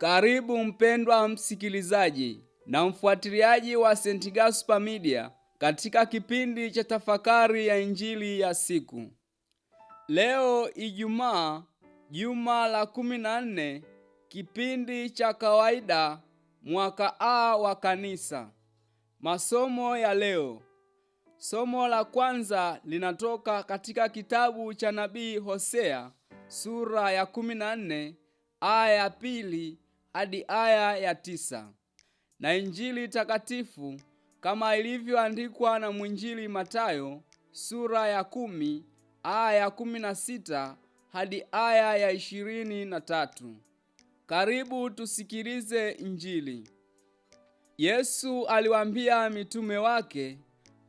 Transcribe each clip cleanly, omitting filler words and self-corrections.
Karibu mpendwa msikilizaji na mfuatiliaji wa St. Gaspar Media katika kipindi cha tafakari ya injili ya siku. Leo Ijumaa, juma la 14, kipindi cha kawaida, mwaka A wa kanisa. Masomo ya leo. Somo la kwanza linatoka katika kitabu cha nabii Hosea sura ya 14 aya ya 2 hadi aya ya 9, na injili takatifu kama ilivyoandikwa na mwinjili Mathayo sura ya 10 aya ya 16 hadi aya ya 23. Karibu tusikilize injili. Yesu aliwaambia mitume wake,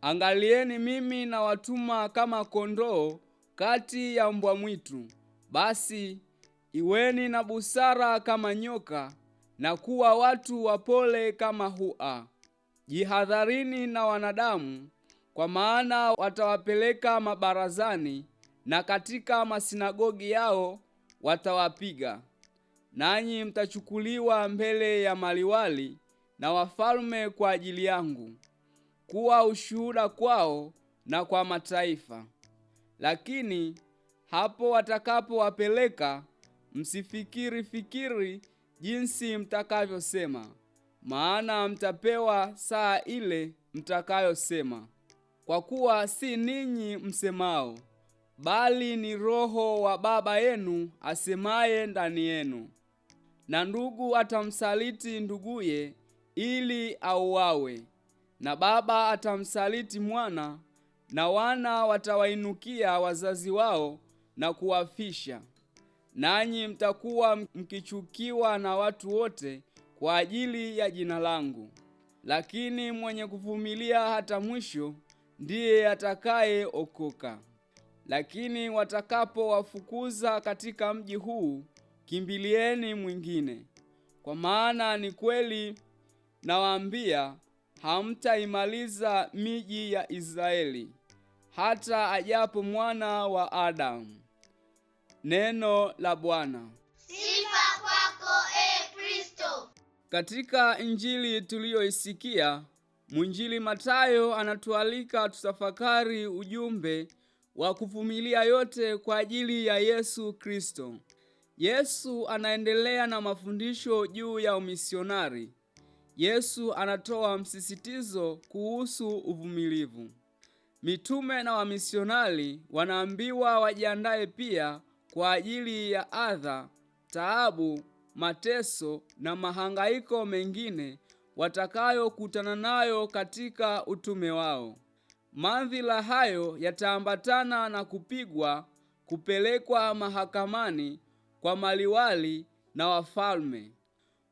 "Angalieni, mimi nawatuma kama kondoo kati ya mbwa mwitu. Basi iweni na busara kama nyoka na kuwa watu wapole kama hua. Jihadharini na wanadamu, kwa maana watawapeleka mabarazani na katika masinagogi yao watawapiga. Nanyi mtachukuliwa mbele ya maliwali na wafalme kwa ajili yangu, kuwa ushuhuda kwao na kwa mataifa. Lakini hapo watakapowapeleka, msifikiri jinsi mtakavyosema, maana mtapewa saa ile mtakayosema. Kwa kuwa si ninyi msemao, bali ni Roho wa Baba yenu asemaye ndani yenu. Na ndugu atamsaliti nduguye ili auawe, na baba atamsaliti mwana, na wana watawainukia wazazi wao na kuwafisha. Nanyi mtakuwa mkichukiwa na watu wote kwa ajili ya jina langu. Lakini mwenye kuvumilia hata mwisho ndiye atakayeokoka. Lakini watakapowafukuza katika mji huu, kimbilieni mwingine. Kwa maana ni kweli nawaambia, hamtaimaliza miji ya Israeli hata ajapo mwana wa Adamu." Neno la Bwana. Sifa kwako, Kristo. Katika injili tuliyoisikia, mwinjili Mathayo anatualika tutafakari ujumbe wa kuvumilia yote kwa ajili ya Yesu Kristo. Yesu anaendelea na mafundisho juu ya umisionari. Yesu anatoa msisitizo kuhusu uvumilivu. Mitume na wamisionari wanaambiwa wajiandae pia kwa ajili ya adha, taabu, mateso na mahangaiko mengine watakayokutana nayo katika utume wao. Madhila hayo yataambatana na kupigwa, kupelekwa mahakamani kwa maliwali na wafalme.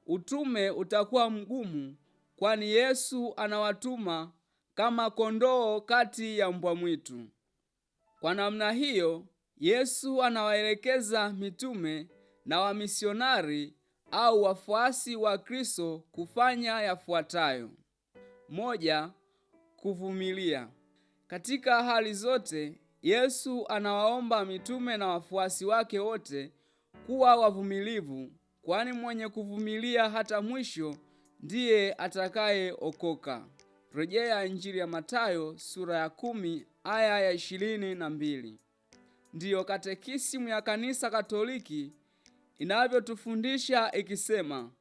Utume utakuwa mgumu, kwani Yesu anawatuma kama kondoo kati ya mbwa mwitu. Kwa namna hiyo, Yesu anawaelekeza mitume na wamisionari au wafuasi wa Kristo kufanya yafuatayo. 1. Kuvumilia. Katika hali zote, Yesu anawaomba mitume na wafuasi wake wote kuwa wavumilivu, kwani mwenye kuvumilia hata mwisho ndiye atakayeokoka. Rejea Injili ya Mathayo sura ya 10 aya ya 22. Ndiyo katekisimu ya Kanisa Katoliki inavyotufundisha ikisema,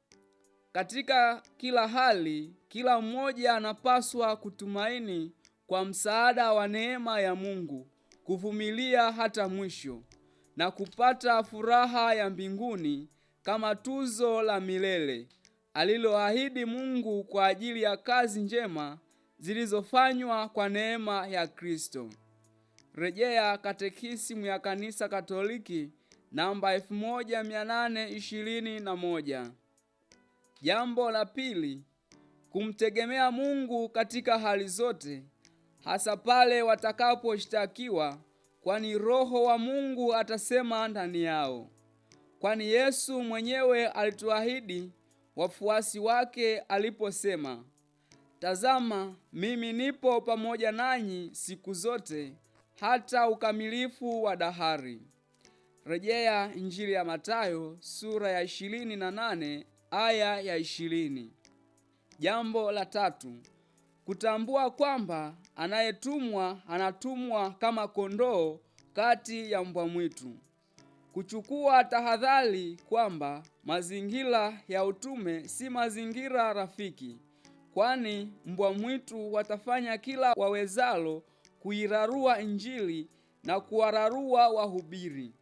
katika kila hali, kila mmoja anapaswa kutumaini kwa msaada wa neema ya Mungu, kuvumilia hata mwisho na kupata furaha ya mbinguni kama tuzo la milele aliloahidi Mungu kwa ajili ya kazi njema zilizofanywa kwa neema ya Kristo. Rejea Katekisimu ya Kanisa Katoliki namba 1821. Jambo la pili, kumtegemea Mungu katika hali zote, hasa pale watakaposhtakiwa, kwani Roho wa Mungu atasema ndani yao. Kwani Yesu mwenyewe alituahidi wafuasi wake aliposema, "Tazama, mimi nipo pamoja nanyi siku zote hata ukamilifu wa dahari." Rejea Injili ya Mathayo sura ya 28 aya ya 20. Jambo la tatu, kutambua kwamba anatumwa kama kondoo kati ya mbwa mwitu. Kuchukua tahadhari kwamba mazingira ya utume si mazingira rafiki, kwani mbwa mwitu watafanya kila wawezalo kuirarua Injili na kuwararua wahubiri.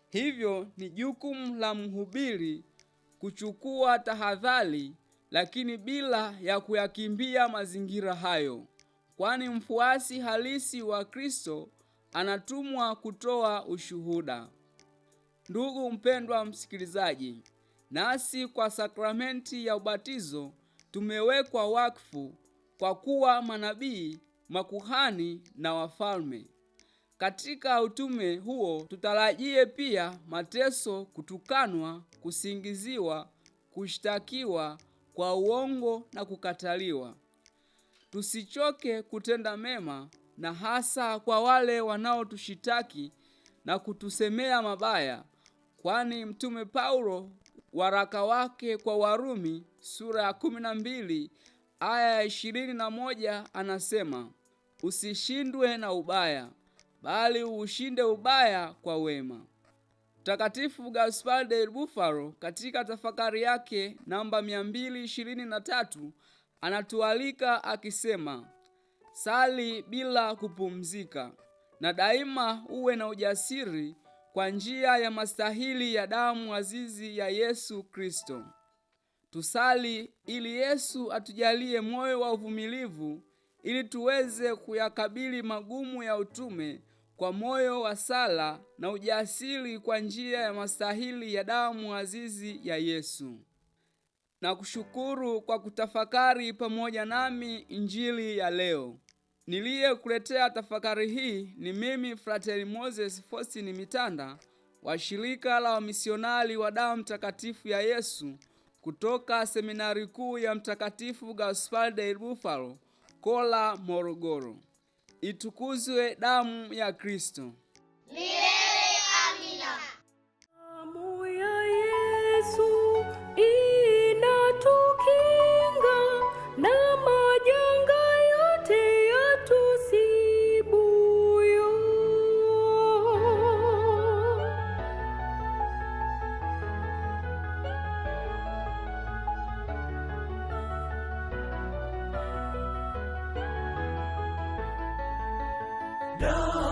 Hivyo ni jukumu la mhubiri kuchukua tahadhari, lakini bila ya kuyakimbia mazingira hayo, kwani mfuasi halisi wa Kristo anatumwa kutoa ushuhuda. Ndugu mpendwa msikilizaji, nasi kwa sakramenti ya ubatizo tumewekwa wakfu kwa kuwa manabii, makuhani na wafalme. Katika utume huo tutarajie pia mateso, kutukanwa, kusingiziwa, kushtakiwa kwa uongo na kukataliwa. Tusichoke kutenda mema, na hasa kwa wale wanaotushitaki na kutusemea mabaya, kwani Mtume Paulo waraka wake kwa Warumi sura ya 12 aya ya 21 anasema, usishindwe na ubaya, bali ushinde ubaya kwa wema. Mtakatifu Gaspar del Bufalo katika tafakari yake namba 223 anatualika akisema, sali bila kupumzika, na daima uwe na ujasiri kwa njia ya mastahili ya damu azizi ya Yesu Kristo. Tusali ili Yesu atujalie moyo wa uvumilivu, ili tuweze kuyakabili magumu ya utume kwa moyo wa sala na ujasiri kwa njia ya mastahili ya damu azizi ya Yesu. Na kushukuru kwa kutafakari pamoja nami Injili ya leo. Niliyekuletea tafakari hii ni mimi Frateri Moses Faustin Mitanda wa shirika la wamisionari wa damu takatifu ya Yesu kutoka seminari kuu ya Mtakatifu Gaspar del Bufalo, Kola, Morogoro. Itukuzwe damu ya Kristo! Milele amina. Damu ya Yesu inatukinga na majanga yote yatusibuyo. Damu